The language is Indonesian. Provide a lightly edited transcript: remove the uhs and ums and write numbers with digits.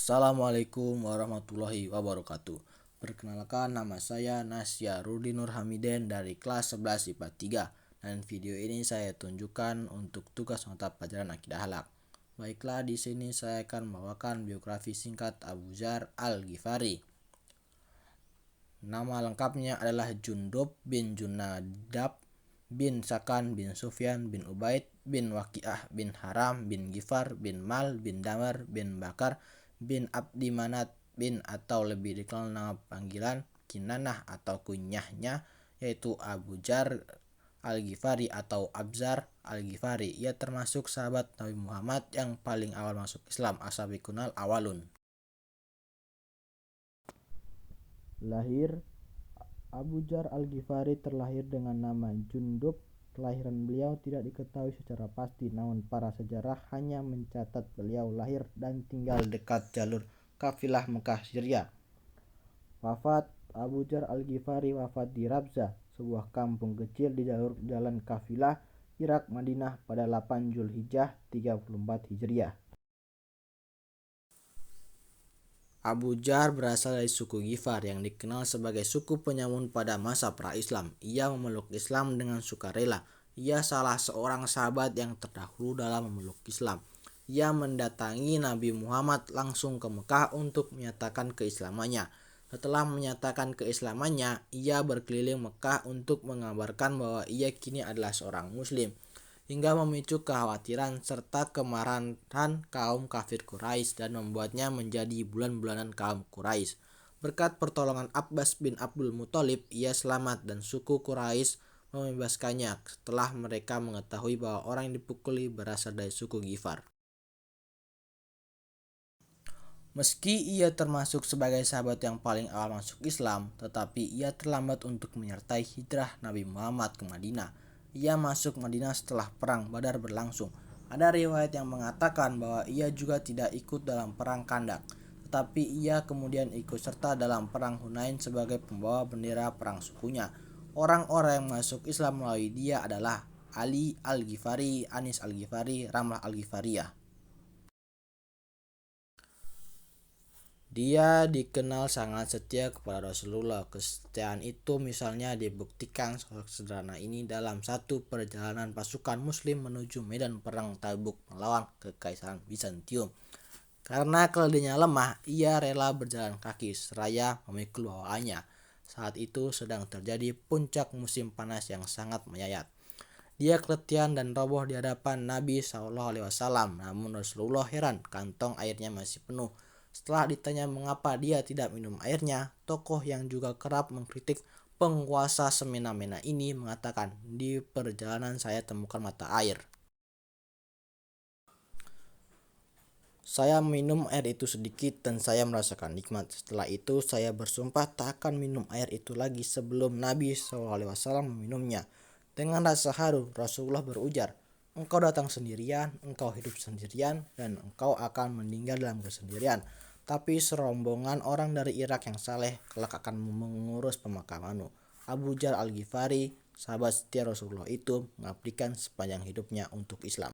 Assalamualaikum warahmatullahi wabarakatuh. Perkenalkan, nama saya Nasya Rudi Nur Hamiden dari kelas 11 IPA 3. Dan video ini saya tunjukkan untuk tugas mata pelajaran akidah akhlak. Baiklah, di sini saya akan membawakan biografi singkat Abu Dzar Al-Ghifari. Nama lengkapnya adalah Jundub bin Junadab bin Sakan bin Sufyan bin Ubaid bin Waqiah bin Haram bin Ghifar bin Mal bin Damar bin Bakar bin Abdi Manat bin, atau lebih dikenal nama panggilan Kinanah atau kunyahnya, yaitu Abu Dzar Al-Ghifari atau Abzar Al-Ghifari. Ia termasuk sahabat Nabi Muhammad yang paling awal masuk Islam, asabikunal awalun. Lahir: Abu Dzar Al-Ghifari terlahir dengan nama Jundub. Kelahiran beliau tidak diketahui secara pasti, namun para sejarah hanya mencatat beliau lahir dan tinggal dekat jalur kafilah Mekah Syria. Wafat: Abu Dzar Al-Ghifari wafat di Rabzah, sebuah kampung kecil di jalur jalan kafilah Irak Madinah pada 8 Zulhijjah 34 Hijriah. Abu Dzar berasal dari suku Ghifar yang dikenal sebagai suku penyamun pada masa pra-Islam. Ia memeluk Islam dengan sukarela. Ia salah seorang sahabat yang terdahulu dalam memeluk Islam. Ia mendatangi Nabi Muhammad langsung ke Mekah untuk menyatakan keislamannya. Setelah menyatakan keislamannya, ia berkeliling Mekah untuk mengabarkan bahwa ia kini adalah seorang muslim, hingga memicu kekhawatiran serta kemarahan kaum kafir Quraisy dan membuatnya menjadi bulan-bulanan kaum Quraisy. Berkat pertolongan Abbas bin Abdul Muthalib, ia selamat dan suku Quraisy membebaskannya setelah mereka mengetahui bahwa orang yang dipukuli berasal dari suku Ghifar. Meski ia termasuk sebagai sahabat yang paling awal masuk Islam, tetapi ia terlambat untuk menyertai hijrah Nabi Muhammad ke Madinah. Ia masuk Madinah setelah perang Badar berlangsung. Ada riwayat yang mengatakan bahwa ia juga tidak ikut dalam perang Khandak, tetapi ia kemudian ikut serta dalam perang Hunain sebagai pembawa bendera perang sukunya. Orang-orang yang masuk Islam melalui dia adalah Ali Al-Ghifari, Anis Al-Ghifari, Ramlah Al-Ghifariyah. Dia dikenal sangat setia kepada Rasulullah. Kesetiaan itu misalnya dibuktikan sederhana ini dalam satu perjalanan pasukan muslim menuju medan perang Tabuk melawan kekaisaran Bizantium. Karena keledainya lemah, ia rela berjalan kaki seraya memikul bawaannya. Saat itu sedang terjadi puncak musim panas yang sangat menyayat. Dia keletihan dan roboh di hadapan Nabi SAW. Namun Rasulullah heran, kantong airnya masih penuh. Setelah ditanya mengapa dia tidak minum airnya, tokoh yang juga kerap mengkritik penguasa semena-mena ini mengatakan, "Di perjalanan saya temukan mata air. Saya minum air itu sedikit dan saya merasakan nikmat. Setelah itu saya bersumpah tak akan minum air itu lagi sebelum Nabi SAW meminumnya." Dengan rasa haru, Rasulullah berujar, "Engkau datang sendirian, engkau hidup sendirian, dan engkau akan meninggal dalam kesendirian. Tapi serombongan orang dari Irak yang saleh kelak akan mengurus pemakamanmu." Abu Dzar Al-Ghifari, sahabat setia Rasulullah itu, mengabdikan sepanjang hidupnya untuk Islam.